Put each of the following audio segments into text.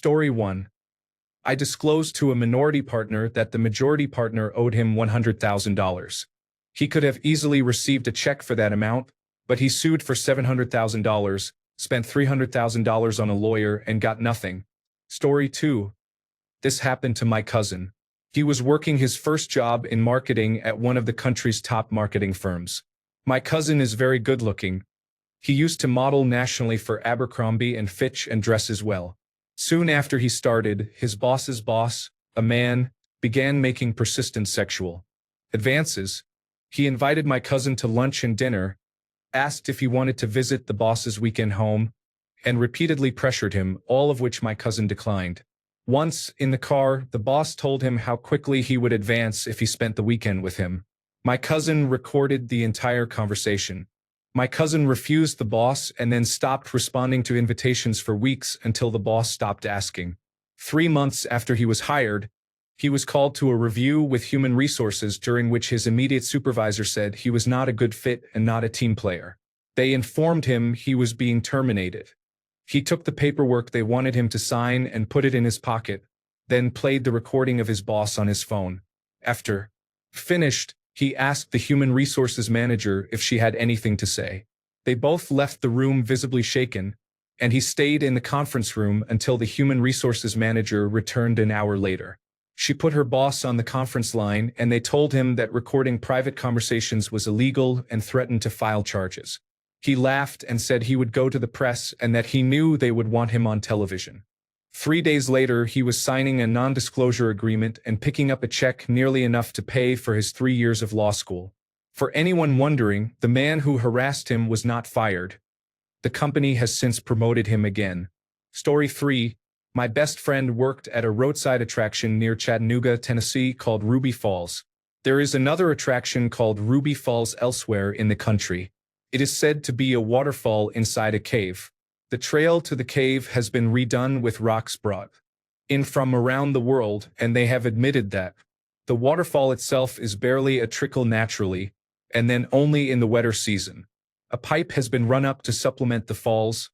Story 1. I disclosed to a minority partner that the majority partner owed him $100,000. He could have easily received a check for that amount, but he sued for $700,000, spent $300,000 on a lawyer, and got nothing. Story 2. This happened to my cousin. He was working his first job in marketing at one of the country's top marketing firms. My cousin is very good-looking. He used to model nationally for Abercrombie and Fitch and dresses well. Soon after he started, his boss's boss, a man, began making persistent sexual advances. He invited my cousin to lunch and dinner, asked if he wanted to visit the boss's weekend home, and repeatedly pressured him, all of which my cousin declined. Once, in the car, the boss told him how quickly he would advance if he spent the weekend with him. My cousin recorded the entire conversation. My cousin refused the boss and then stopped responding to invitations for weeks until the boss stopped asking. 3 months after he was hired, he was called to a review with human resources during which his immediate supervisor said he was not a good fit and not a team player. They informed him he was being terminated. He took the paperwork they wanted him to sign and put it in his pocket, then played the recording of his boss on his phone. After finished, he asked the human resources manager if she had anything to say. They both left the room visibly shaken, and he stayed in the conference room until the human resources manager returned an hour later. She put her boss on the conference line and they told him that recording private conversations was illegal and threatened to file charges. He laughed and said he would go to the press and that he knew they would want him on television. 3 days later, he was signing a non-disclosure agreement and picking up a check nearly enough to pay for his 3 years of law school. For anyone wondering, the man who harassed him was not fired. The company has since promoted him again. Story 3. My best friend worked at a roadside attraction near Chattanooga, Tennessee called Ruby Falls. There is another attraction called Ruby Falls elsewhere in the country. It is said to be a waterfall inside a cave. The trail to the cave has been redone with rocks brought in from around the world, and they have admitted that the waterfall itself is barely a trickle naturally, and then only in the wetter season. A pipe has been run up to supplement the falls,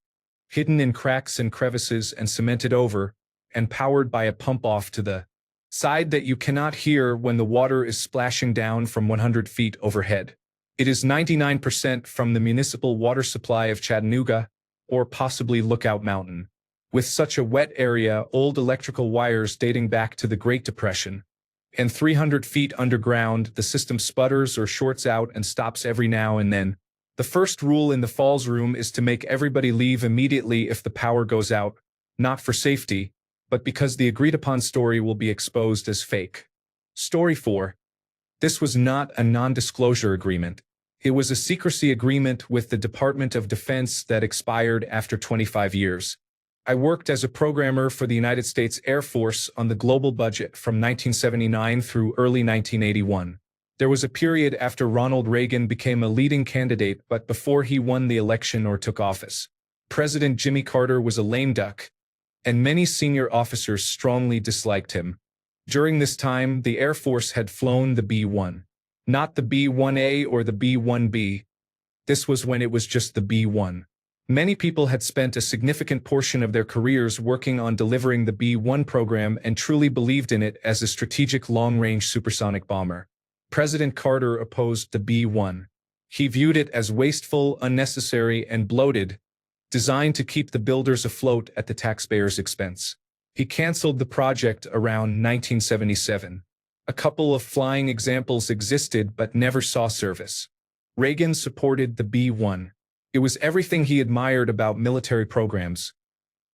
hidden in cracks and crevices and cemented over, and powered by a pump off to the side that you cannot hear when the water is splashing down from 100 feet overhead. It is 99% from the municipal water supply of Chattanooga, or possibly Lookout Mountain. With such a wet area, old electrical wires dating back to the Great Depression, and 300 feet underground, the system sputters or shorts out and stops every now and then. The first rule in the falls room is to make everybody leave immediately if the power goes out, not for safety, but because the agreed-upon story will be exposed as fake. Story 4. This was not a non-disclosure agreement. It was a secrecy agreement with the Department of Defense that expired after 25 years. I worked as a programmer for the United States Air Force on the global budget from 1979 through early 1981. There was a period after Ronald Reagan became a leading candidate but before he won the election or took office. President Jimmy Carter was a lame duck, and many senior officers strongly disliked him. During this time, the Air Force had flown the B-1. Not the B-1A or the B-1B. This was when it was just the B-1. Many people had spent a significant portion of their careers working on delivering the B-1 program and truly believed in it as a strategic long-range supersonic bomber. President Carter opposed the B-1. He viewed it as wasteful, unnecessary, and bloated, designed to keep the builders afloat at the taxpayers' expense. He canceled the project around 1977. A couple of flying examples existed but never saw service. Reagan supported the B-1. It was everything he admired about military programs.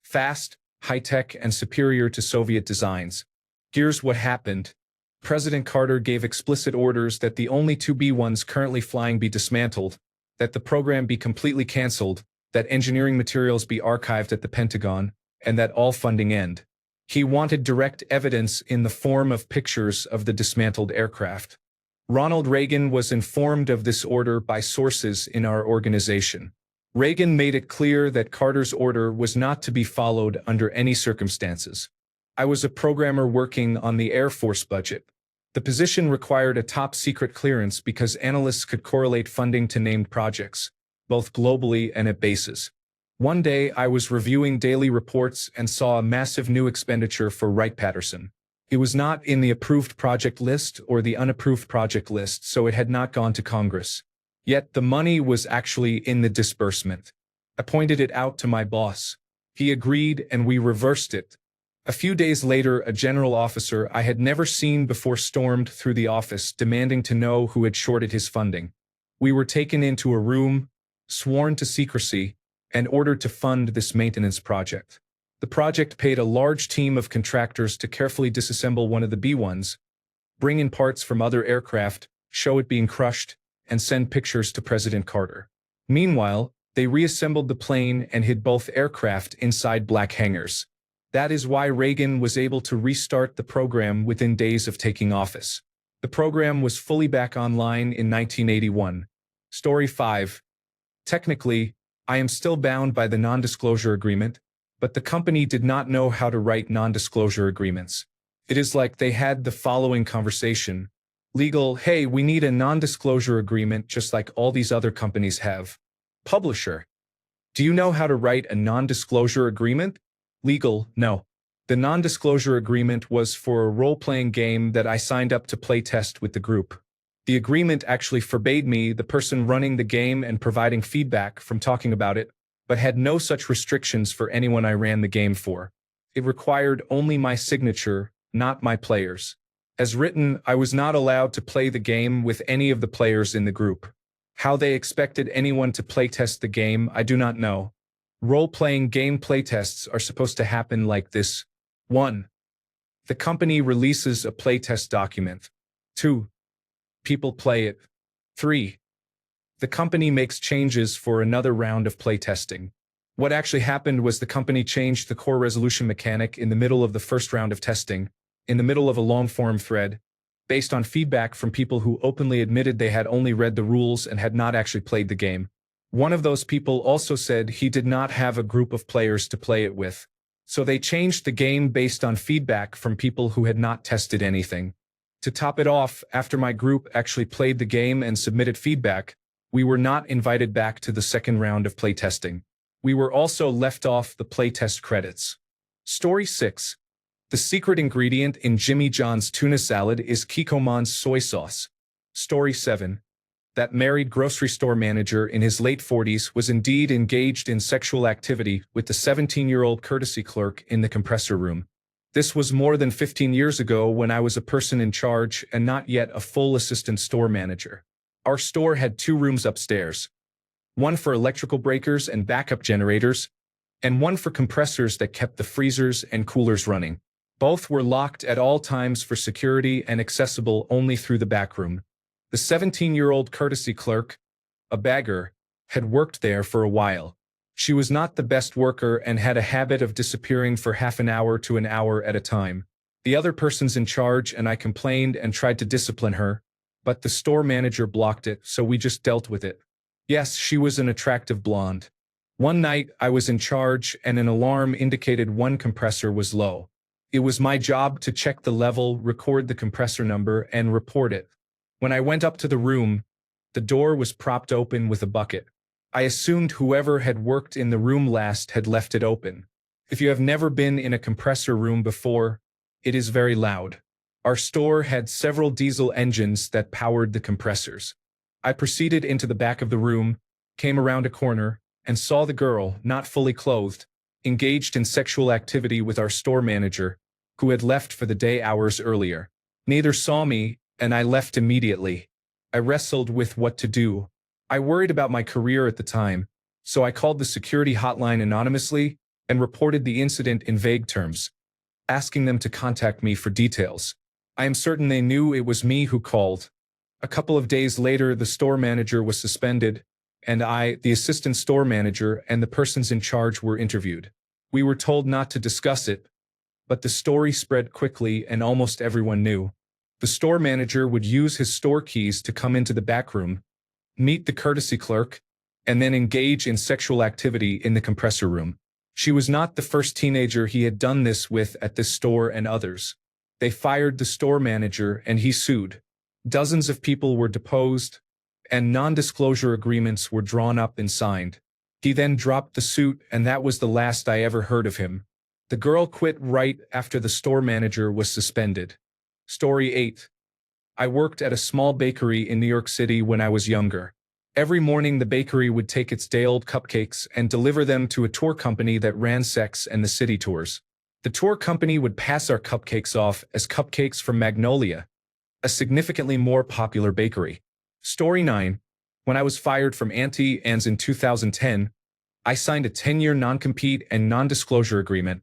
Fast, high-tech, and superior to Soviet designs. Here's what happened. President Carter gave explicit orders that the only 2 B-1s currently flying be dismantled, that the program be completely canceled, that engineering materials be archived at the Pentagon, and that all funding end. He wanted direct evidence in the form of pictures of the dismantled aircraft. Ronald Reagan was informed of this order by sources in our organization. Reagan made it clear that Carter's order was not to be followed under any circumstances. I was a programmer working on the Air Force budget. The position required a top-secret clearance because analysts could correlate funding to named projects, both globally and at bases. One day I was reviewing daily reports and saw a massive new expenditure for Wright-Patterson. It was not in the approved project list or the unapproved project list, so it had not gone to Congress. Yet the money was actually in the disbursement. I pointed it out to my boss. He agreed and we reversed it. A few days later, a general officer I had never seen before stormed through the office demanding to know who had shorted his funding. We were taken into a room, sworn to secrecy, and ordered to fund this maintenance project. The project paid a large team of contractors to carefully disassemble one of the B-1s, bring in parts from other aircraft, show it being crushed, and send pictures to President Carter. Meanwhile, they reassembled the plane and hid both aircraft inside black hangars. That is why Reagan was able to restart the program within days of taking office. The program was fully back online in 1981. Story 5. Technically, I am still bound by the non-disclosure agreement, but the company did not know how to write non-disclosure agreements. It is like they had the following conversation. Legal, hey, we need a non-disclosure agreement just like all these other companies have. Publisher, do you know how to write a non-disclosure agreement? Legal, no. The non-disclosure agreement was for a role-playing game that I signed up to play test with the group. The agreement actually forbade me, the person running the game and providing feedback, from talking about it, but had no such restrictions for anyone I ran the game for. It required only my signature, not my players. As written, I was not allowed to play the game with any of the players in the group. How they expected anyone to playtest the game, I do not know. Role-playing game playtests are supposed to happen like this. 1. The company releases a playtest document. 2. People play it. 3. The company makes changes for another round of playtesting. What actually happened was the company changed the core resolution mechanic in the middle of the first round of testing, in the middle of a long-form thread, based on feedback from people who openly admitted they had only read the rules and had not actually played the game. One of those people also said he did not have a group of players to play it with. So they changed the game based on feedback from people who had not tested anything. To top it off, after my group actually played the game and submitted feedback, we were not invited back to the second round of playtesting. We were also left off the playtest credits. Story 6. The secret ingredient in Jimmy John's tuna salad is Kikkoman's soy sauce. Story 7. That married grocery store manager in his late 40s was indeed engaged in sexual activity with the 17-year-old courtesy clerk in the compressor room. This was more than 15 years ago when I was a person in charge and not yet a full assistant store manager. Our store had 2 rooms upstairs. One for electrical breakers and backup generators, and one for compressors that kept the freezers and coolers running. Both were locked at all times for security and accessible only through the back room. The 17-year-old courtesy clerk, a bagger, had worked there for a while. She was not the best worker and had a habit of disappearing for half an hour to an hour at a time. The other person's in charge and I complained and tried to discipline her, but the store manager blocked it, so we just dealt with it. Yes, she was an attractive blonde. One night, I was in charge and an alarm indicated one compressor was low. It was my job to check the level, record the compressor number, and report it. When I went up to the room, the door was propped open with a bucket. I assumed whoever had worked in the room last had left it open. If you have never been in a compressor room before, it is very loud. Our store had several diesel engines that powered the compressors. I proceeded into the back of the room, came around a corner, and saw the girl, not fully clothed, engaged in sexual activity with our store manager, who had left for the day hours earlier. Neither saw me, and I left immediately. I wrestled with what to do. I worried about my career at the time, so I called the security hotline anonymously and reported the incident in vague terms, asking them to contact me for details. I am certain they knew it was me who called. A couple of days later, the store manager was suspended, and I, the assistant store manager, and the persons in charge were interviewed. We were told not to discuss it, but the story spread quickly and almost everyone knew. The store manager would use his store keys to come into the back room, meet the courtesy clerk, and then engage in sexual activity in the compressor room. She was not the first teenager he had done this with at this store and others. They fired the store manager and he sued. Dozens of people were deposed, and non-disclosure agreements were drawn up and signed. He then dropped the suit, and that was the last I ever heard of him. The girl quit right after the store manager was suspended. Story 8. I worked at a small bakery in New York City when I was younger. Every morning the bakery would take its day-old cupcakes and deliver them to a tour company that ran Sex and the City tours. The tour company would pass our cupcakes off as cupcakes from Magnolia, a significantly more popular bakery. Story 9. When I was fired from Auntie Anne's in 2010, I signed a 10-year non-compete and non-disclosure agreement,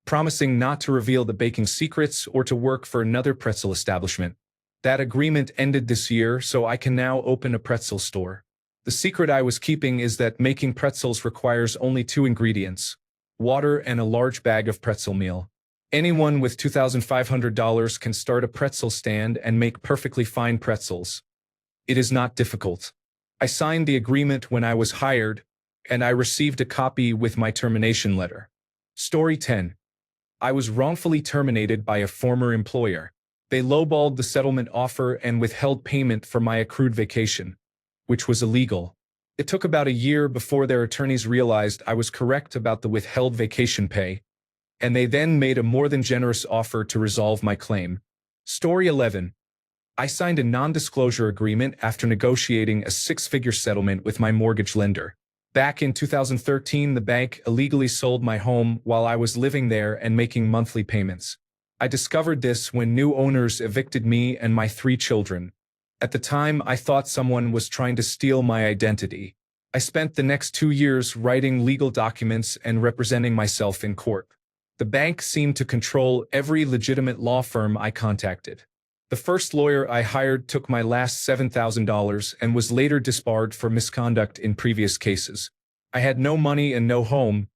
promising not to reveal the baking secrets or to work for another pretzel establishment. That agreement ended this year, so I can now open a pretzel store. The secret I was keeping is that making pretzels requires only 2 ingredients: water and a large bag of pretzel meal. Anyone with $2,500 can start a pretzel stand and make perfectly fine pretzels. It is not difficult. I signed the agreement when I was hired, and I received a copy with my termination letter. Story 10. I was wrongfully terminated by a former employer. They lowballed the settlement offer and withheld payment for my accrued vacation, which was illegal. It took about a year before their attorneys realized I was correct about the withheld vacation pay, and they then made a more than generous offer to resolve my claim. Story 11. I signed a non-disclosure agreement after negotiating a 6-figure settlement with my mortgage lender. Back in 2013, the bank illegally sold my home while I was living there and making monthly payments. I discovered this when new owners evicted me and my 3 children. At the time, I thought someone was trying to steal my identity. I spent the next 2 years writing legal documents and representing myself in court. The bank seemed to control every legitimate law firm I contacted. The first lawyer I hired took my last $7,000 and was later disbarred for misconduct in previous cases. I had no money and no home,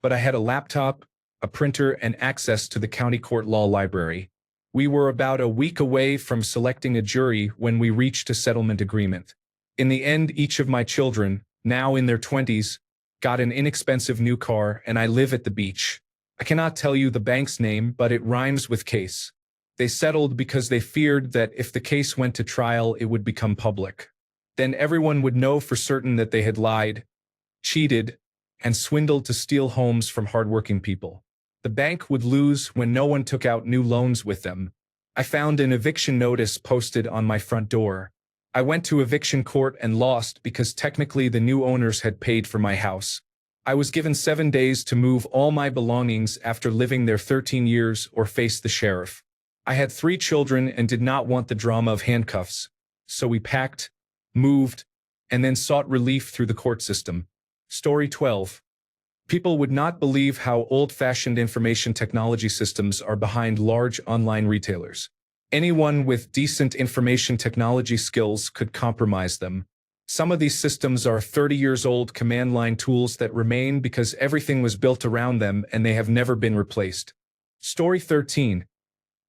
but I had a laptop, a printer, and access to the county court law library. We were about a week away from selecting a jury when we reached a settlement agreement. In the end, each of my children, now in their 20s, got an inexpensive new car, and I live at the beach. I cannot tell you the bank's name, but it rhymes with case. They settled because they feared that if the case went to trial, it would become public. Then everyone would know for certain that they had lied, cheated, and swindled to steal homes from hardworking people. The bank would lose when no one took out new loans with them. I found an eviction notice posted on my front door. I went to eviction court and lost because technically the new owners had paid for my house. I was given 7 days to move all my belongings after living there 13 years or face the sheriff. I had 3 children and did not want the drama of handcuffs, so we packed, moved, and then sought relief through the court system. Story 12. People would not believe how old-fashioned information technology systems are behind large online retailers. Anyone with decent information technology skills could compromise them. Some of these systems are 30 years old command line tools that remain because everything was built around them and they have never been replaced. Story 13.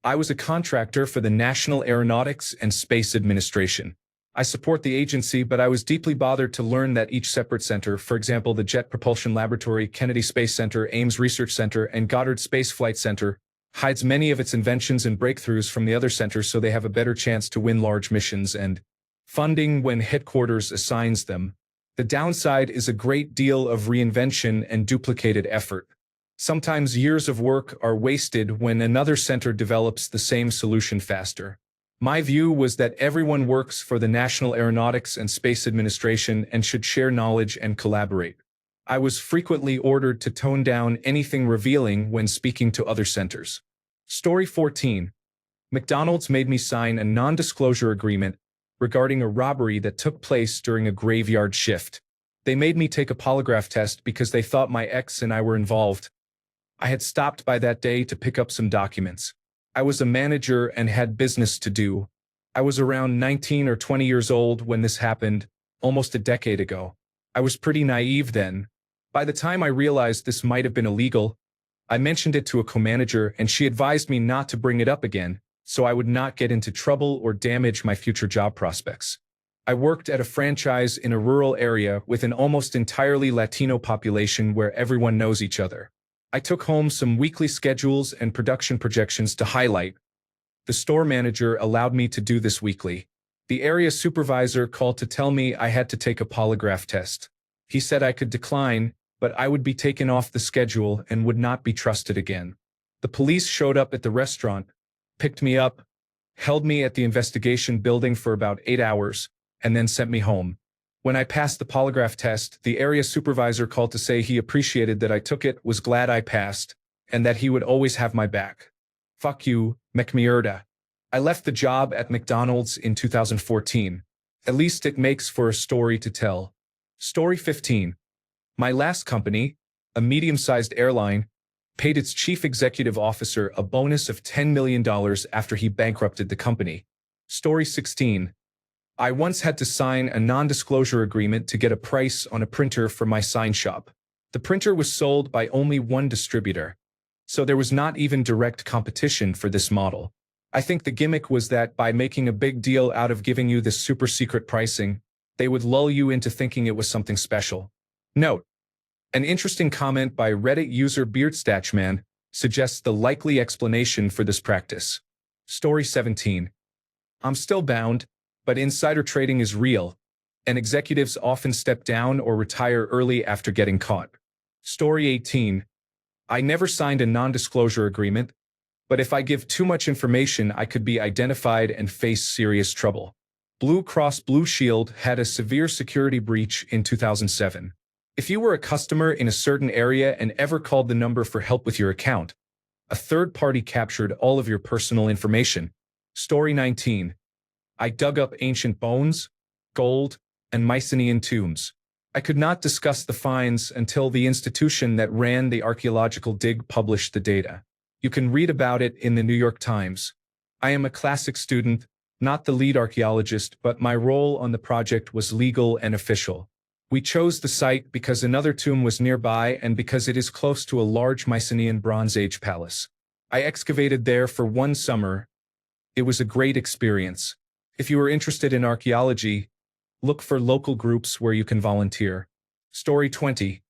I was a contractor for the National Aeronautics and Space Administration. I support the agency, but I was deeply bothered to learn that each separate center, for example the Jet Propulsion Laboratory, Kennedy Space Center, Ames Research Center, and Goddard Space Flight Center, hides many of its inventions and breakthroughs from the other centers so they have a better chance to win large missions and funding when headquarters assigns them. The downside is a great deal of reinvention and duplicated effort. Sometimes years of work are wasted when another center develops the same solution faster. My view was that everyone works for the National Aeronautics and Space Administration and should share knowledge and collaborate. I was frequently ordered to tone down anything revealing when speaking to other centers. Story 14. McDonald's made me sign a non-disclosure agreement regarding a robbery that took place during a graveyard shift. They made me take a polygraph test because they thought my ex and I were involved. I had stopped by that day to pick up some documents. I was a manager and had business to do. I was around 19 or 20 years old when this happened, almost a decade ago. I was pretty naive then. By the time I realized this might have been illegal, I mentioned it to a co-manager and she advised me not to bring it up again, so I would not get into trouble or damage my future job prospects. I worked at a franchise in a rural area with an almost entirely Latino population where everyone knows each other. I took home some weekly schedules and production projections to highlight. The store manager allowed me to do this weekly. The area supervisor called to tell me I had to take a polygraph test. He said I could decline, but I would be taken off the schedule and would not be trusted again. The police showed up at the restaurant, picked me up, held me at the investigation building for about 8 hours, and then sent me home. When I passed the polygraph test, the area supervisor called to say he appreciated that I took it, was glad I passed, and that he would always have my back. Fuck you, McMurda. I left the job at McDonald's in 2014. At least it makes for a story to tell. Story 15. My last company, a medium-sized airline, paid its chief executive officer a bonus of $10 million after he bankrupted the company. Story 16. I once had to sign a non-disclosure agreement to get a price on a printer for my sign shop. The printer was sold by only one distributor, so there was not even direct competition for this model. I think the gimmick was that by making a big deal out of giving you this super secret pricing, they would lull you into thinking it was something special. Note: an interesting comment by Reddit user BeardStatchman suggests the likely explanation for this practice. Story 17. I'm still bound, but insider trading is real, and executives often step down or retire early after getting caught. Story 18. I never signed a non-disclosure agreement, but if I give too much information, I could be identified and face serious trouble. Blue Cross Blue Shield had a severe security breach in 2007. If you were a customer in a certain area and ever called the number for help with your account, a third party captured all of your personal information. Story 19. I dug up ancient bones, gold, and Mycenaean tombs. I could not discuss the finds until the institution that ran the archaeological dig published the data. You can read about it in the New York Times. I am a classic student, not the lead archaeologist, but my role on the project was legal and official. We chose the site because another tomb was nearby and because it is close to a large Mycenaean Bronze Age palace. I excavated there for one summer. It was a great experience. If you are interested in archaeology, look for local groups where you can volunteer. Story 20.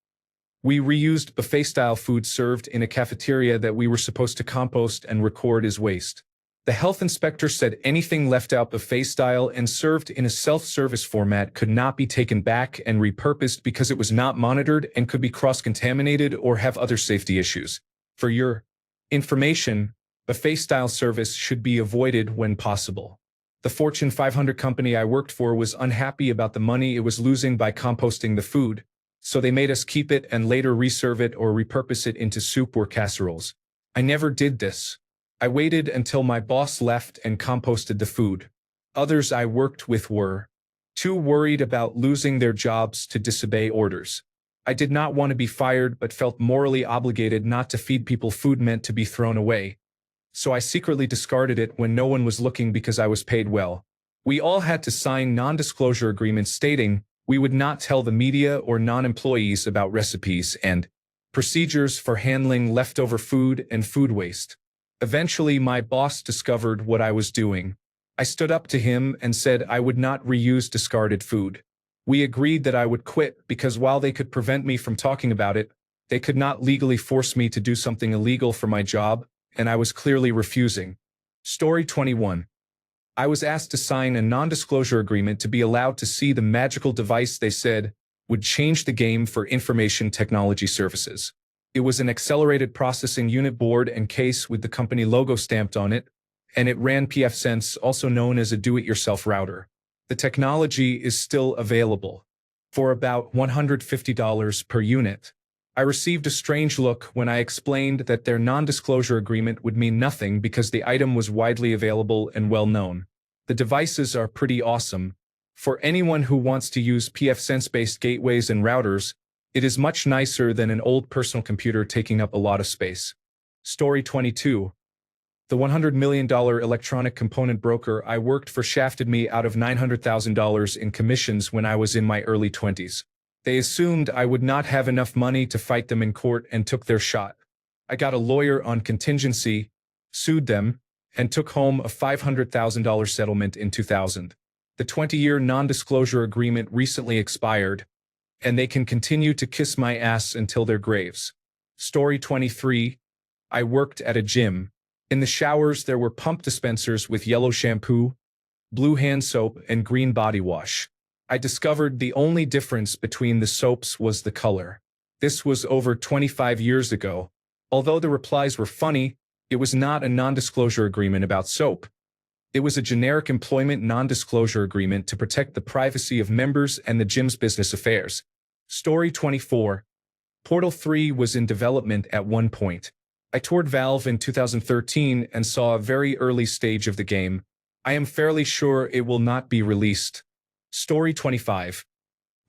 We reused buffet-style food served in a cafeteria that we were supposed to compost and record as waste. The health inspector said anything left out buffet-style and served in a self-service format could not be taken back and repurposed because it was not monitored and could be cross-contaminated or have other safety issues. For your information, buffet-style service should be avoided when possible. The Fortune 500 company I worked for was unhappy about the money it was losing by composting the food, so they made us keep it and later reserve it or repurpose it into soup or casseroles. I never did this. I waited until my boss left and composted the food. Others I worked with were too worried about losing their jobs to disobey orders. I did not want to be fired but felt morally obligated not to feed people food meant to be thrown away. So I secretly discarded it when no one was looking because I was paid well. We all had to sign non-disclosure agreements stating we would not tell the media or non-employees about recipes and procedures for handling leftover food and food waste. Eventually, my boss discovered what I was doing. I stood up to him and said I would not reuse discarded food. We agreed that I would quit because while they could prevent me from talking about it, they could not legally force me to do something illegal for my job, and I was clearly refusing. Story 21. I was asked to sign a non-disclosure agreement to be allowed to see the magical device they said would change the game for information technology services. It was an accelerated processing unit board and case with the company logo stamped on it, and it ran pfSense, also known as a do-it-yourself router. The technology is still available for about $150 per unit. I received a strange look when I explained that their non-disclosure agreement would mean nothing because the item was widely available and well-known. The devices are pretty awesome. For anyone who wants to use pfSense-based gateways and routers, it is much nicer than an old personal computer taking up a lot of space. Story 22. The $100 million electronic component broker I worked for shafted me out of $900,000 in commissions when I was in my early 20s. They assumed I would not have enough money to fight them in court and took their shot. I got a lawyer on contingency, sued them, and took home a $500,000 settlement in 2000. The 20-year non-disclosure agreement recently expired, and they can continue to kiss my ass until their graves. Story 23. I worked at a gym. In the showers there were pump dispensers with yellow shampoo, blue hand soap, and green body wash. I discovered the only difference between the soaps was the color. This was over 25 years ago. Although the replies were funny, it was not a non-disclosure agreement about soap. It was a generic employment non-disclosure agreement to protect the privacy of members and the gym's business affairs. Story 24. Portal 3 was in development at one point. I toured Valve in 2013 and saw a very early stage of the game. I am fairly sure it will not be released. Story 25.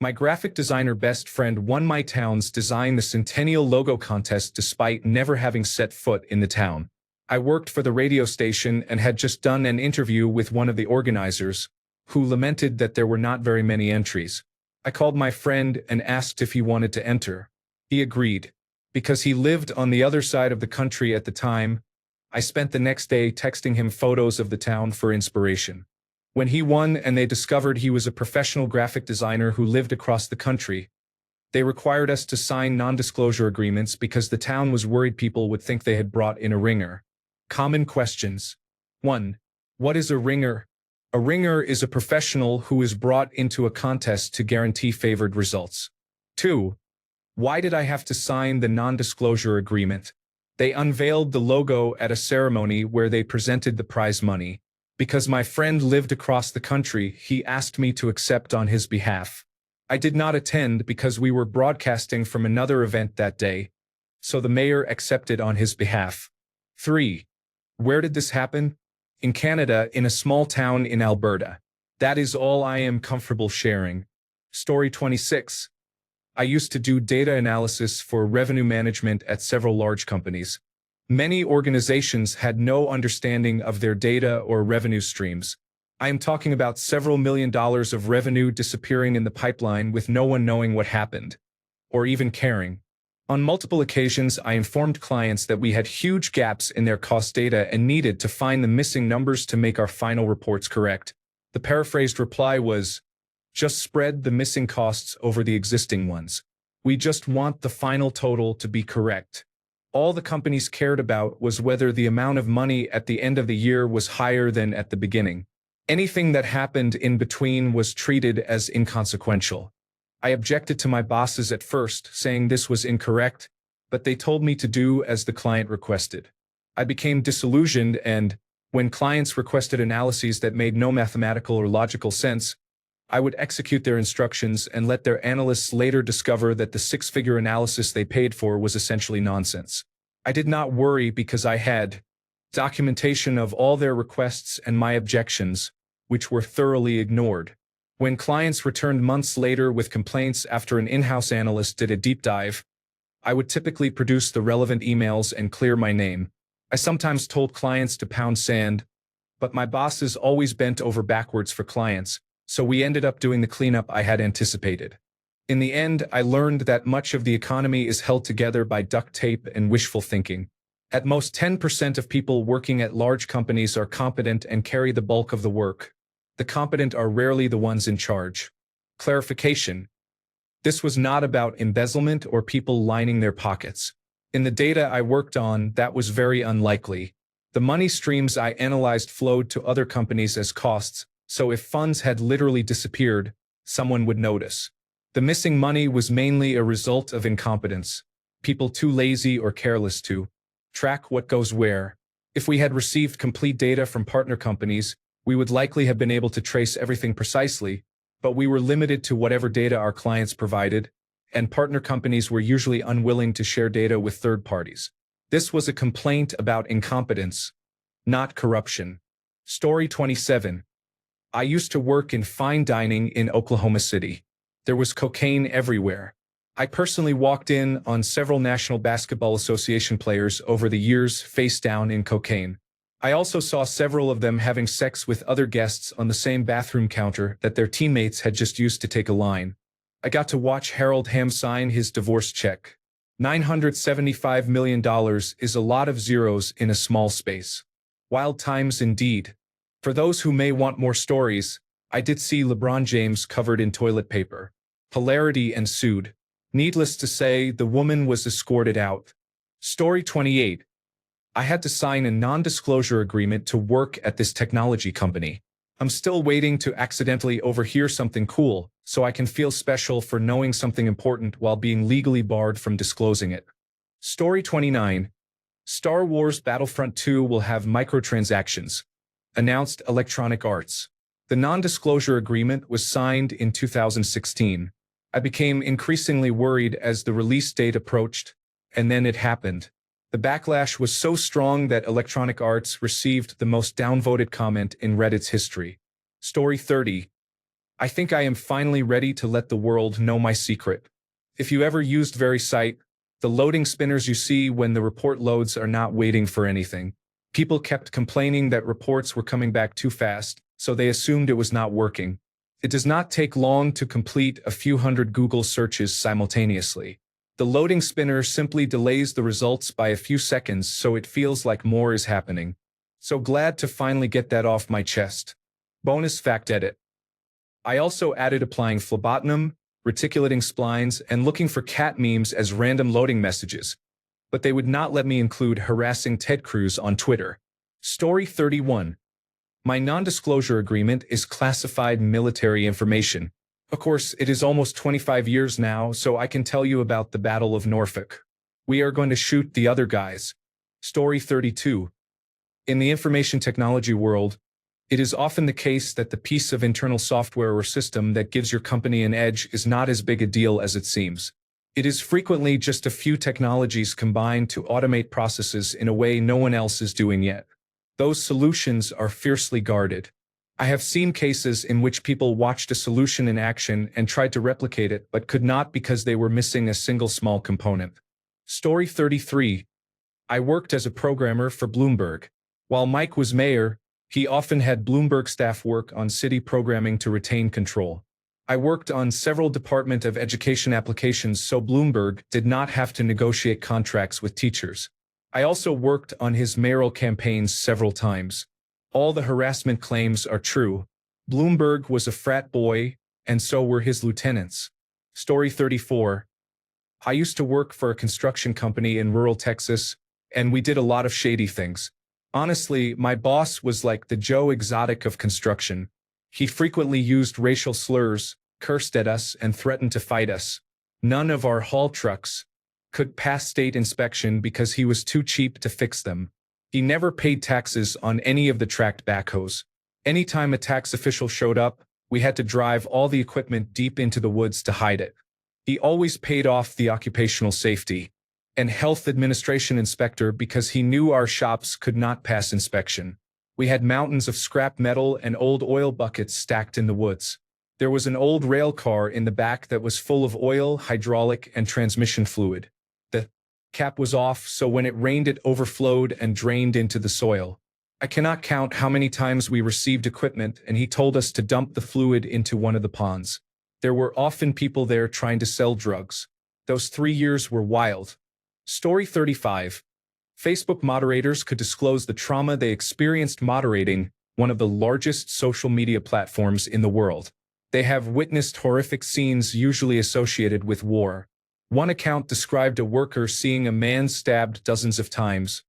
My graphic designer best friend won my town's Design the Centennial logo contest despite never having set foot in the town. I worked for the radio station and had just done an interview with one of the organizers, who lamented that there were not very many entries. I called my friend and asked if he wanted to enter. He agreed. Because he lived on the other side of the country at the time, I spent the next day texting him photos of the town for inspiration. When he won and they discovered he was a professional graphic designer who lived across the country, they required us to sign non-disclosure agreements because the town was worried people would think they had brought in a ringer. Common questions. 1. What is a ringer? A ringer is a professional who is brought into a contest to guarantee favored results. 2. Why did I have to sign the non-disclosure agreement? They unveiled the logo at a ceremony where they presented the prize money. Because my friend lived across the country, he asked me to accept on his behalf. I did not attend because we were broadcasting from another event that day, so the mayor accepted on his behalf. 3. Where did this happen? In Canada, in a small town in Alberta. That is all I am comfortable sharing. Story 26. I used to do data analysis for revenue management at several large companies. Many organizations had no understanding of their data or revenue streams. I am talking about several $1 million of revenue disappearing in the pipeline with no one knowing what happened, or even caring. On multiple occasions, I informed clients that we had huge gaps in their cost data and needed to find the missing numbers to make our final reports correct. The paraphrased reply was, just spread the missing costs over the existing ones. We just want the final total to be correct. All the companies cared about was whether the amount of money at the end of the year was higher than at the beginning. Anything that happened in between was treated as inconsequential. I objected to my bosses at first, saying this was incorrect, but they told me to do as the client requested. I became disillusioned and, when clients requested analyses that made no mathematical or logical sense, I would execute their instructions and let their analysts later discover that the six-figure analysis they paid for was essentially nonsense. I did not worry because I had documentation of all their requests and my objections, which were thoroughly ignored. When clients returned months later with complaints after an in-house analyst did a deep dive, I would typically produce the relevant emails and clear my name. I sometimes told clients to pound sand, but my bosses always bent over backwards for clients, so we ended up doing the cleanup I had anticipated. In the end, I learned that much of the economy is held together by duct tape and wishful thinking. At most 10% of people working at large companies are competent and carry the bulk of the work. The competent are rarely the ones in charge. Clarification. This was not about embezzlement or people lining their pockets. In the data I worked on, that was very unlikely. The money streams I analyzed flowed to other companies as costs, so if funds had literally disappeared, someone would notice. The missing money was mainly a result of incompetence. People too lazy or careless to track what goes where. If we had received complete data from partner companies, we would likely have been able to trace everything precisely, but we were limited to whatever data our clients provided, and partner companies were usually unwilling to share data with third parties. This was a complaint about incompetence, not corruption. Story 27. I used to work in fine dining in Oklahoma City. There was cocaine everywhere. I personally walked in on several National Basketball Association players over the years face down in cocaine. I also saw several of them having sex with other guests on the same bathroom counter that their teammates had just used to take a line. I got to watch Harold Hamm sign his divorce check. $975 million is a lot of zeros in a small space. Wild times indeed. For those who may want more stories, I did see LeBron James covered in toilet paper. Hilarity ensued. Needless to say, the woman was escorted out. Story 28. I had to sign a non-disclosure agreement to work at this technology company. I'm still waiting to accidentally overhear something cool, so I can feel special for knowing something important while being legally barred from disclosing it. Story 29. Star Wars Battlefront 2 will have microtransactions. Announced Electronic Arts. The non-disclosure agreement was signed in 2016. I became increasingly worried as the release date approached, and then it happened. The backlash was so strong that Electronic Arts received the most downvoted comment in Reddit's history. Story 30. I think I am finally ready to let the world know my secret. If you ever used VeriSite, the loading spinners you see when the report loads are not waiting for anything. People kept complaining that reports were coming back too fast, so they assumed it was not working. It does not take long to complete a few hundred Google searches simultaneously. The loading spinner simply delays the results by a few seconds, so it feels like more is happening. So glad to finally get that off my chest. Bonus fact edit. I also added applying phlebotinum, reticulating splines, and looking for cat memes as random loading messages. But they would not let me include harassing Ted Cruz on Twitter. Story 31. My non-disclosure agreement is classified military information. Of course, it is almost 25 years now, so I can tell you about the Battle of Norfolk. We are going to shoot the other guys. Story 32. In the information technology world, it is often the case that the piece of internal software or system that gives your company an edge is not as big a deal as it seems. It is frequently just a few technologies combined to automate processes in a way no one else is doing yet. Those solutions are fiercely guarded. I have seen cases in which people watched a solution in action and tried to replicate it but could not because they were missing a single small component. Story 33. I worked as a programmer for Bloomberg. While Mike was mayor, he often had Bloomberg staff work on city programming to retain control. I worked on several Department of Education applications so Bloomberg did not have to negotiate contracts with teachers. I also worked on his mayoral campaigns several times. All the harassment claims are true. Bloomberg was a frat boy, and so were his lieutenants. Story 34. I used to work for a construction company in rural Texas, and we did a lot of shady things. Honestly, my boss was like the Joe Exotic of construction. He frequently used racial slurs, cursed at us, and threatened to fight us. None of our haul trucks could pass state inspection because he was too cheap to fix them. He never paid taxes on any of the tracked backhoes. Anytime a tax official showed up, we had to drive all the equipment deep into the woods to hide it. He always paid off the occupational safety and health administration inspector because he knew our shops could not pass inspection. We had mountains of scrap metal and old oil buckets stacked in the woods. There was an old rail car in the back that was full of oil, hydraulic, and transmission fluid. The cap was off, so when it rained it overflowed and drained into the soil. I cannot count how many times we received equipment and he told us to dump the fluid into one of the ponds. There were often people there trying to sell drugs. Those 3 years were wild. Story 35. Facebook moderators could disclose the trauma they experienced moderating one of the largest social media platforms in the world. They have witnessed horrific scenes usually associated with war. One account described a worker seeing a man stabbed dozens of times,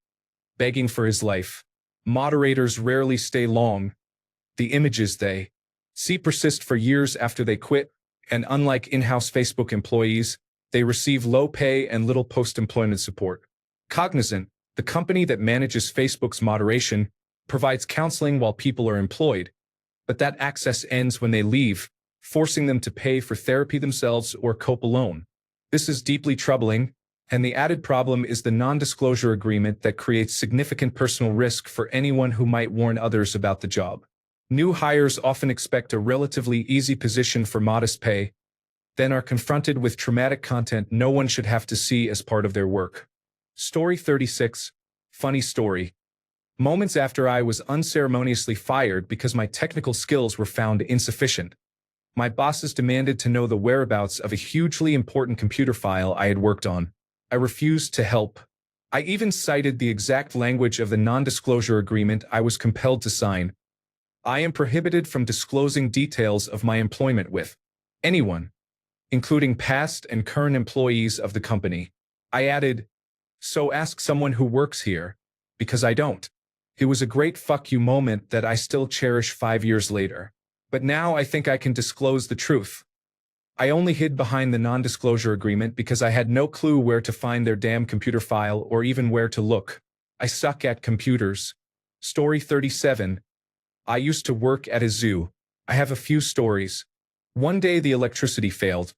begging for his life. Moderators rarely stay long. The images they see persist for years after they quit, and unlike in-house Facebook employees, they receive low pay and little post-employment support. Cognizant, the company that manages Facebook's moderation, provides counseling while people are employed, but that access ends when they leave, forcing them to pay for therapy themselves or cope alone. This is deeply troubling, and the added problem is the non-disclosure agreement that creates significant personal risk for anyone who might warn others about the job. New hires often expect a relatively easy position for modest pay, then are confronted with traumatic content no one should have to see as part of their work. Story 36. Funny story. Moments after I was unceremoniously fired because my technical skills were found insufficient, my bosses demanded to know the whereabouts of a hugely important computer file I had worked on. I refused to help. I even cited the exact language of the non-disclosure agreement I was compelled to sign. I am prohibited from disclosing details of my employment with anyone, including past and current employees of the company. I added, so ask someone who works here, because I don't. It was a great fuck you moment that I still cherish 5 years later. But now I think I can disclose the truth. I only hid behind the non-disclosure agreement because I had no clue where to find their damn computer file or even where to look. I suck at computers. Story 37. I used to work at a zoo. I have a few stories. One day the electricity failed,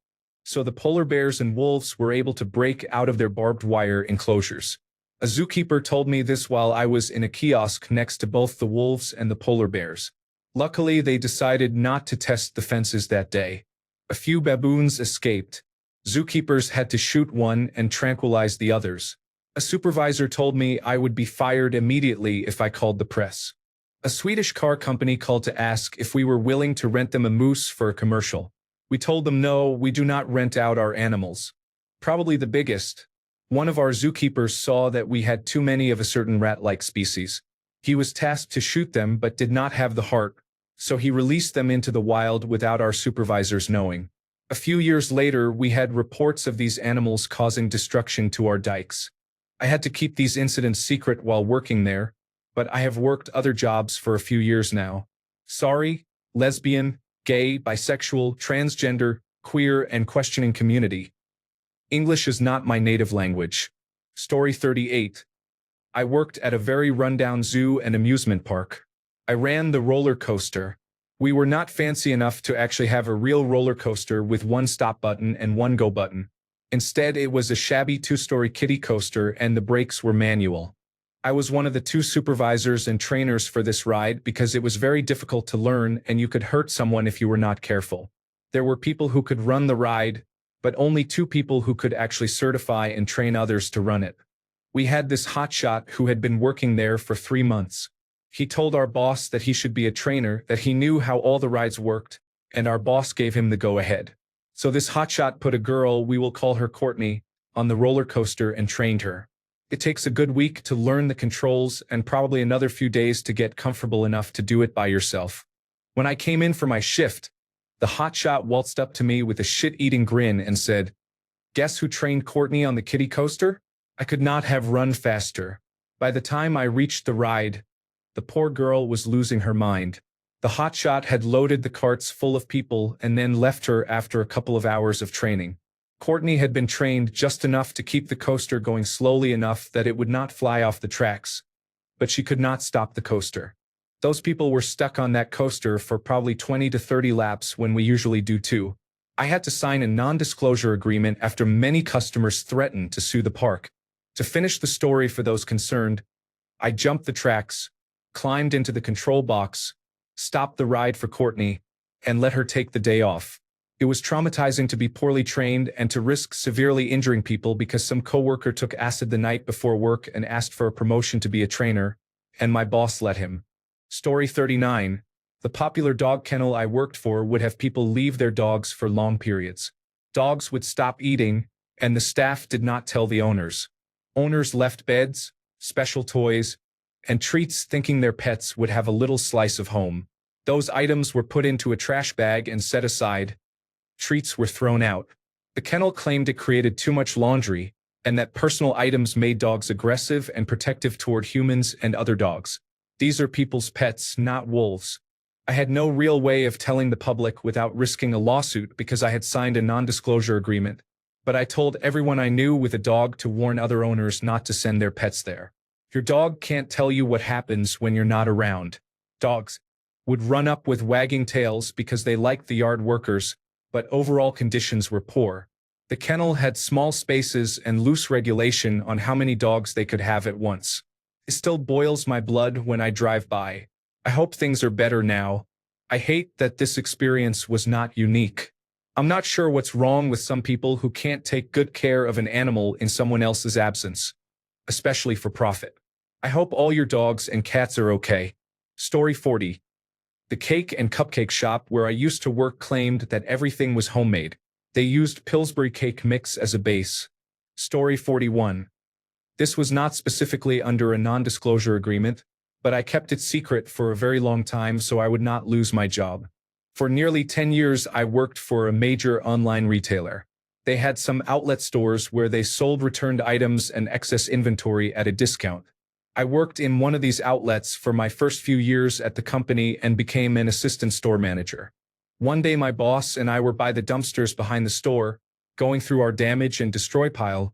so the polar bears and wolves were able to break out of their barbed wire enclosures. A zookeeper told me this while I was in a kiosk next to both the wolves and the polar bears. Luckily, they decided not to test the fences that day. A few baboons escaped. Zookeepers had to shoot one and tranquilize the others. A supervisor told me I would be fired immediately if I called the press. A Swedish car company called to ask if we were willing to rent them a moose for a commercial. We told them no, we do not rent out our animals. Probably the biggest. One of our zookeepers saw that we had too many of a certain rat-like species. He was tasked to shoot them but did not have the heart, so he released them into the wild without our supervisors knowing. A few years later, we had reports of these animals causing destruction to our dikes. I had to keep these incidents secret while working there, but I have worked other jobs for a few years now. Sorry, lesbian, gay, bisexual, transgender, queer, and questioning community. English is not my native language. Story 38. I worked at a very rundown zoo and amusement park. I ran the roller coaster. We were not fancy enough to actually have a real roller coaster with one stop button and one go button. Instead, it was a shabby two-story kiddie coaster and the brakes were manual. I was one of the two supervisors and trainers for this ride because it was very difficult to learn and you could hurt someone if you were not careful. There were people who could run the ride, but only 2 people who could actually certify and train others to run it. We had this hotshot who had been working there for 3 months. He told our boss that he should be a trainer, that he knew how all the rides worked, and our boss gave him the go-ahead. So this hotshot put a girl, we will call her Courtney, on the roller coaster and trained her. It takes a good week to learn the controls and probably another few days to get comfortable enough to do it by yourself. When I came in for my shift, the hotshot waltzed up to me with a shit-eating grin and said, "Guess who trained Courtney on the kiddie coaster?" I could not have run faster. By the time I reached the ride, the poor girl was losing her mind. The hotshot had loaded the carts full of people and then left her after a couple of hours of training. Courtney had been trained just enough to keep the coaster going slowly enough that it would not fly off the tracks, but she could not stop the coaster. Those people were stuck on that coaster for probably 20 to 30 laps when we usually do too. I had to sign a non-disclosure agreement after many customers threatened to sue the park. To finish the story for those concerned, I jumped the tracks, climbed into the control box, stopped the ride for Courtney, and let her take the day off. It was traumatizing to be poorly trained and to risk severely injuring people because some coworker took acid the night before work and asked for a promotion to be a trainer, and my boss let him. Story 39. The popular dog kennel I worked for would have people leave their dogs for long periods. Dogs would stop eating, and the staff did not tell the owners. Owners left beds, special toys, and treats thinking their pets would have a little slice of home. Those items were put into a trash bag and set aside. Treats were thrown out. The kennel claimed it created too much laundry, and that personal items made dogs aggressive and protective toward humans and other dogs. These are people's pets, not wolves. I had no real way of telling the public without risking a lawsuit because I had signed a non-disclosure agreement, but I told everyone I knew with a dog to warn other owners not to send their pets there. Your dog can't tell you what happens when you're not around. Dogs would run up with wagging tails because they liked the yard workers, but overall conditions were poor. The kennel had small spaces and loose regulation on how many dogs they could have at once. It still boils my blood when I drive by. I hope things are better now. I hate that this experience was not unique. I'm not sure what's wrong with some people who can't take good care of an animal in someone else's absence, especially for profit. I hope all your dogs and cats are okay. Story 40. The cake and cupcake shop where I used to work claimed that everything was homemade. They used Pillsbury cake mix as a base. Story 41. This was not specifically under a non-disclosure agreement, but I kept it secret for a very long time so I would not lose my job. For nearly 10 years, I worked for a major online retailer. They had some outlet stores where they sold returned items and excess inventory at a discount. I worked in one of these outlets for my first few years at the company and became an assistant store manager. One day my boss and I were by the dumpsters behind the store, going through our damage and destroy pile,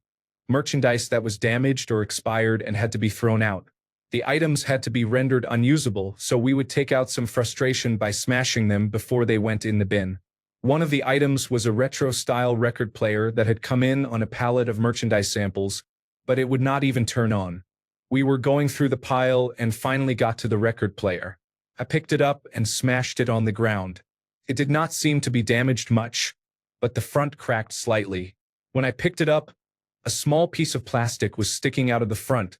merchandise that was damaged or expired and had to be thrown out. The items had to be rendered unusable, so we would take out some frustration by smashing them before they went in the bin. One of the items was a retro-style record player that had come in on a pallet of merchandise samples, but it would not even turn on. We were going through the pile and finally got to the record player. I picked it up and smashed it on the ground. It did not seem to be damaged much, but the front cracked slightly. When I picked it up, a small piece of plastic was sticking out of the front,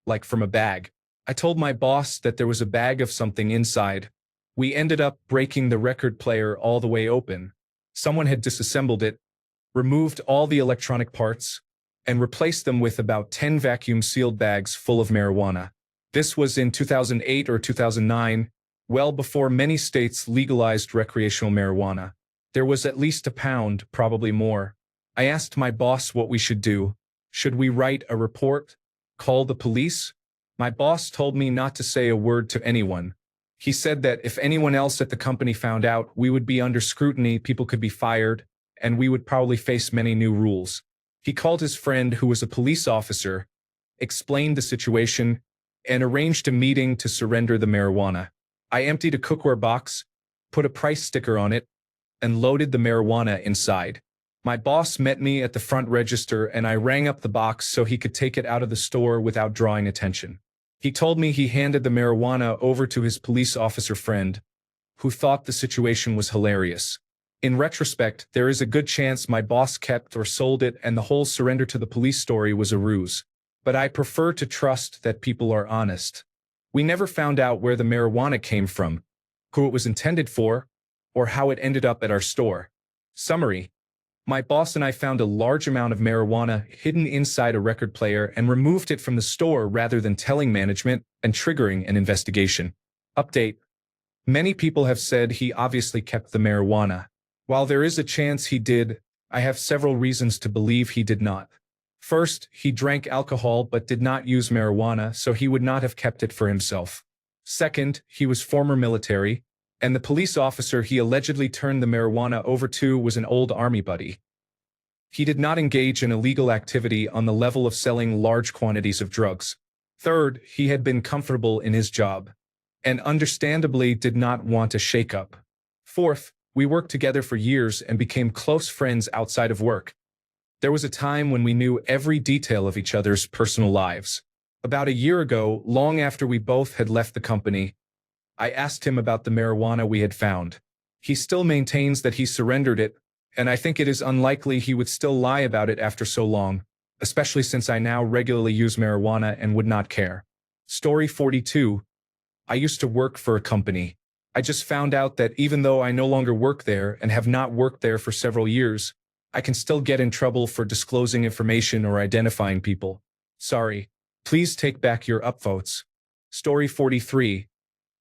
like from a bag. I told my boss that there was a bag of something inside. We ended up breaking the record player all the way open. Someone had disassembled it, removed all the electronic parts, and replaced them with about 10 vacuum-sealed bags full of marijuana. This was in 2008 or 2009, well before many states legalized recreational marijuana. There was at least a pound, probably more. I asked my boss what we should do. Should we write a report? Call the police? My boss told me not to say a word to anyone. He said that if anyone else at the company found out, we would be under scrutiny, people could be fired, and we would probably face many new rules. He called his friend, who was a police officer, explained the situation, and arranged a meeting to surrender the marijuana. I emptied a cookware box, put a price sticker on it, and loaded the marijuana inside. My boss met me at the front register and I rang up the box so he could take it out of the store without drawing attention. He told me he handed the marijuana over to his police officer friend, who thought the situation was hilarious. In retrospect, there is a good chance my boss kept or sold it and the whole surrender to the police story was a ruse. But I prefer to trust that people are honest. We never found out where the marijuana came from, who it was intended for, or how it ended up at our store. Summary: my boss and I found a large amount of marijuana hidden inside a record player and removed it from the store rather than telling management and triggering an investigation. Update: many people have said he obviously kept the marijuana. While there is a chance he did, I have several reasons to believe he did not. First, he drank alcohol but did not use marijuana, so he would not have kept it for himself. Second, he was former military, and the police officer he allegedly turned the marijuana over to was an old army buddy. He did not engage in illegal activity on the level of selling large quantities of drugs. Third, he had been comfortable in his job, and understandably did not want a shakeup. Fourth, we worked together for years and became close friends outside of work. There was a time when we knew every detail of each other's personal lives. About a year ago, long after we both had left the company, I asked him about the marijuana we had found. He still maintains that he surrendered it, and I think it is unlikely he would still lie about it after so long, especially since I now regularly use marijuana and would not care. Story 42. I used to work for a company. I just found out that even though I no longer work there and have not worked there for several years, I can still get in trouble for disclosing information or identifying people. Sorry. Please take back your upvotes. Story 43.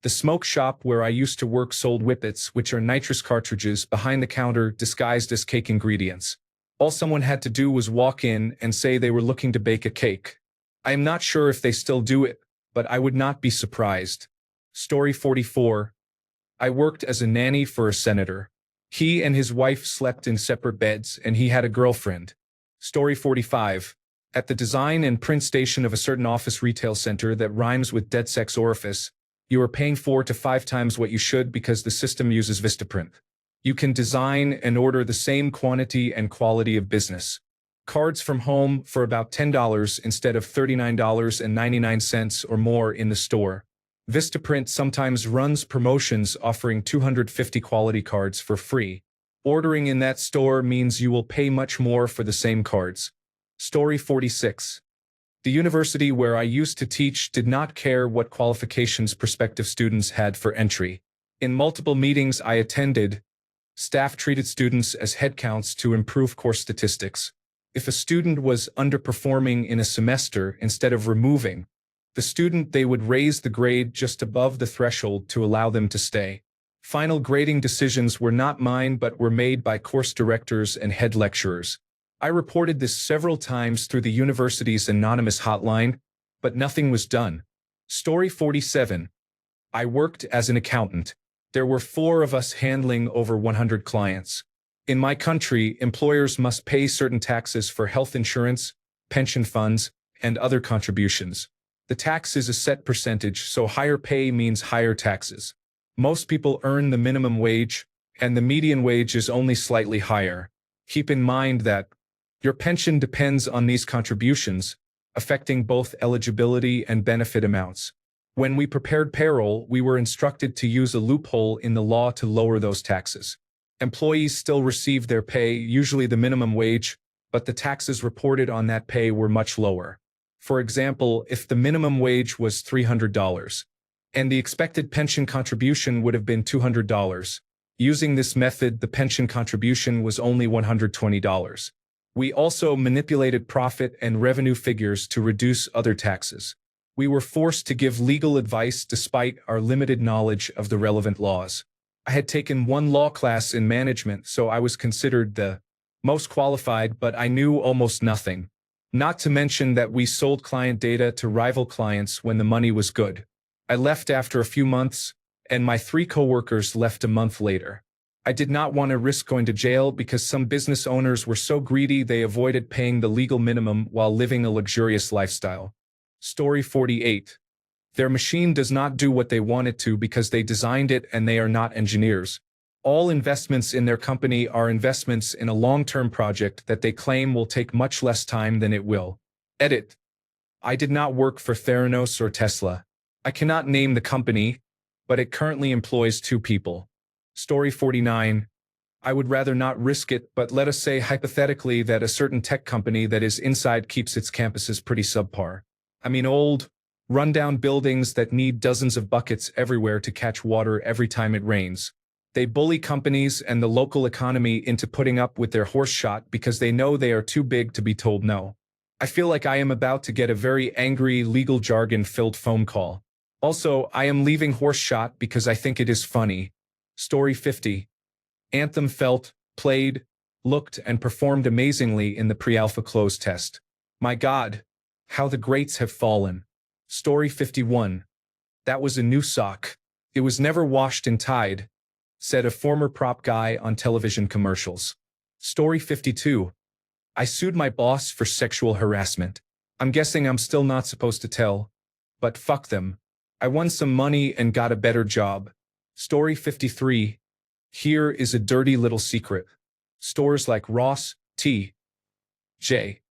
The smoke shop where I used to work sold whippets, which are nitrous cartridges, behind the counter disguised as cake ingredients. All someone had to do was walk in and say they were looking to bake a cake. I am not sure if they still do it, but I would not be surprised. Story 44. I worked as a nanny for a senator. He and his wife slept in separate beds and he had a girlfriend. Story 45. At the design and print station of a certain office retail center that rhymes with dead sex orifice, you are paying 4 to 5 times what you should because the system uses Vistaprint. You can design and order the same quantity and quality of business. Cards from home for about $10 instead of $39.99 or more in the store. Vistaprint sometimes runs promotions offering 250 quality cards for free. Ordering in that store means you will pay much more for the same cards. Story 46. The university where I used to teach did not care what qualifications prospective students had for entry. In multiple meetings I attended, staff treated students as headcounts to improve course statistics. If a student was underperforming in a semester instead of removing the student, they would raise the grade just above the threshold to allow them to stay. Final grading decisions were not mine but were made by course directors and head lecturers. I reported this several times through the university's anonymous hotline, but nothing was done. Story 47. I worked as an accountant. There were 4 of us handling over 100 clients. In my country, employers must pay certain taxes for health insurance, pension funds, and other contributions. The tax is a set percentage, so higher pay means higher taxes. Most people earn the minimum wage, and the median wage is only slightly higher. Keep in mind that your pension depends on these contributions, affecting both eligibility and benefit amounts. When we prepared payroll, we were instructed to use a loophole in the law to lower those taxes. Employees still received their pay, usually the minimum wage, but the taxes reported on that pay were much lower. For example, if the minimum wage was $300, and the expected pension contribution would have been $200, using this method, the pension contribution was only $120. We also manipulated profit and revenue figures to reduce other taxes. We were forced to give legal advice despite our limited knowledge of the relevant laws. I had taken 1 law class in management, so I was considered the most qualified, but I knew almost nothing. Not to mention that we sold client data to rival clients when the money was good. I left after a few months, and my 3 coworkers left a month later. I did not want to risk going to jail because some business owners were so greedy they avoided paying the legal minimum while living a luxurious lifestyle. Story 48. Their machine does not do what they want it to because they designed it and they are not engineers. All investments in their company are investments in a long-term project that they claim will take much less time than it will. Edit. I did not work for Theranos or Tesla. I cannot name the company, but it currently employs 2 people. Story 49. I would rather not risk it, but let us say hypothetically that a certain tech company that is inside keeps its campuses pretty subpar. I mean old, rundown buildings that need dozens of buckets everywhere to catch water every time it rains. They bully companies and the local economy into putting up with their horse shot because they know they are too big to be told no. I feel like I am about to get a very angry, legal jargon-filled phone call. Also, I am leaving horse shot because I think it is funny. Story 50. Anthem felt, played, looked, and performed amazingly in the pre-alpha close test. My God, how the greats have fallen. Story 51. That was a new sock. It was never washed and tied, said a former prop guy on television commercials. Story 52. I sued my boss for sexual harassment. I'm guessing I'm still not supposed to tell, but fuck them. I won some money and got a better job. Story 53. Here is a dirty little secret. Stores like Ross, T.J.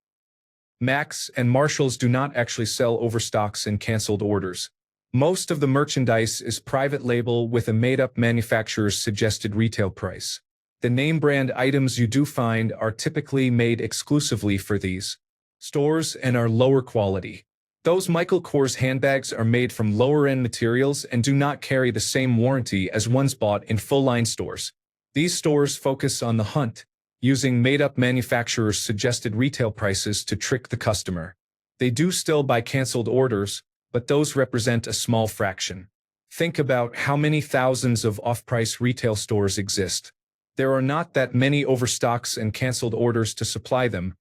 Maxx, and Marshalls do not actually sell overstocks and canceled orders. Most of the merchandise is private label with a made-up manufacturer's suggested retail price. The name brand items you do find are typically made exclusively for these stores and are lower quality. Those Michael Kors handbags are made from lower-end materials and do not carry the same warranty as ones bought in full-line stores. These stores focus on the hunt, using made-up manufacturers' suggested retail prices to trick the customer. They do still buy canceled orders, but those represent a small fraction. Think about how many thousands of off-price retail stores exist. There are not that many overstocks and canceled orders to supply them.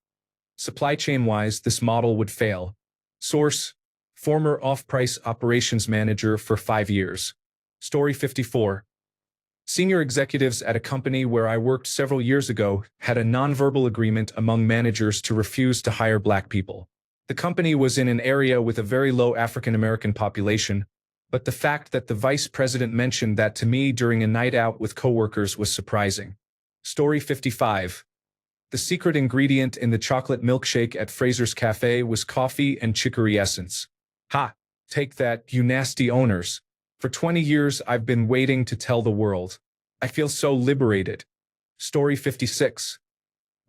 Supply chain-wise, this model would fail. Source: former off-price operations manager for 5 years. Story 54. Senior executives at a company where I worked several years ago had a nonverbal agreement among managers to refuse to hire black people. The company was in an area with a very low African American population, but the fact that the vice president mentioned that to me during a night out with coworkers was surprising. Story 55. The secret ingredient in the chocolate milkshake at Fraser's Cafe was coffee and chicory essence. Ha! Take that, you nasty owners. For 20 years I've been waiting to tell the world. I feel so liberated. Story 56.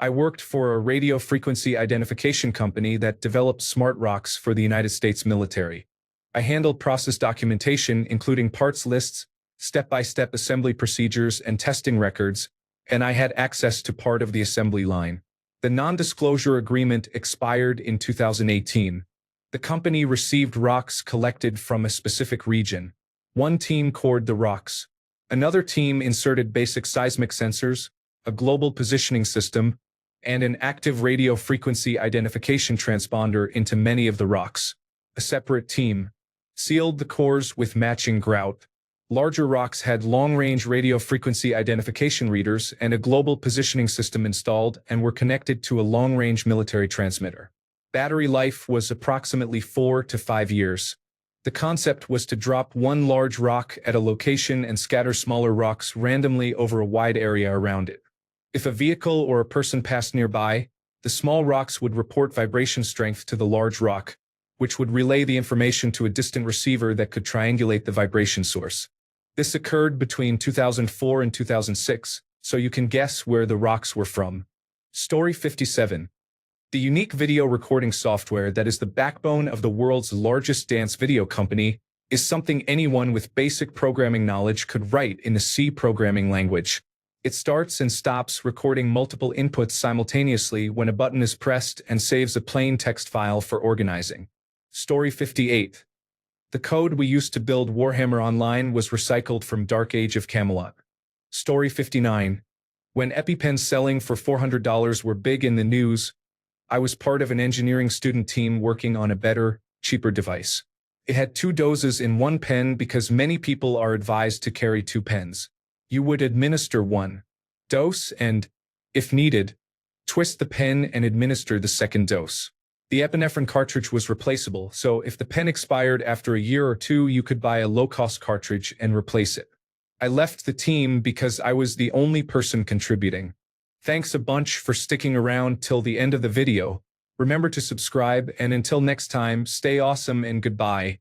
I worked for a radio frequency identification company that developed smart rocks for the United States military. I handled process documentation, including parts lists, step-by-step assembly procedures, and testing records, and I had access to part of the assembly line. The non-disclosure agreement expired in 2018. The company received rocks collected from a specific region. One team cored the rocks. Another team inserted basic seismic sensors, a global positioning system, and an active radio frequency identification transponder into many of the rocks. A separate team sealed the cores with matching grout. Larger rocks had long-range radio frequency identification readers and a global positioning system installed and were connected to a long-range military transmitter. Battery life was approximately 4 to 5 years. The concept was to drop one large rock at a location and scatter smaller rocks randomly over a wide area around it. If a vehicle or a person passed nearby, the small rocks would report vibration strength to the large rock, which would relay the information to a distant receiver that could triangulate the vibration source. This occurred between 2004 and 2006, so you can guess where the rocks were from. Story 57. The unique video recording software that is the backbone of the world's largest dance video company is something anyone with basic programming knowledge could write in a C programming language. It starts and stops recording multiple inputs simultaneously when a button is pressed and saves a plain text file for organizing. Story 58. The code we used to build Warhammer Online was recycled from Dark Age of Camelot. Story 59. When EpiPens selling for $400 were big in the news, I was part of an engineering student team working on a better, cheaper device. It had 2 doses in one pen because many people are advised to carry 2 pens. You would administer one dose and, if needed, twist the pen and administer the second dose. The epinephrine cartridge was replaceable, so if the pen expired after a year or 2, you could buy a low-cost cartridge and replace it. I left the team because I was the only person contributing. Thanks a bunch for sticking around till the end of the video. Remember to subscribe, and until next time, stay awesome and goodbye.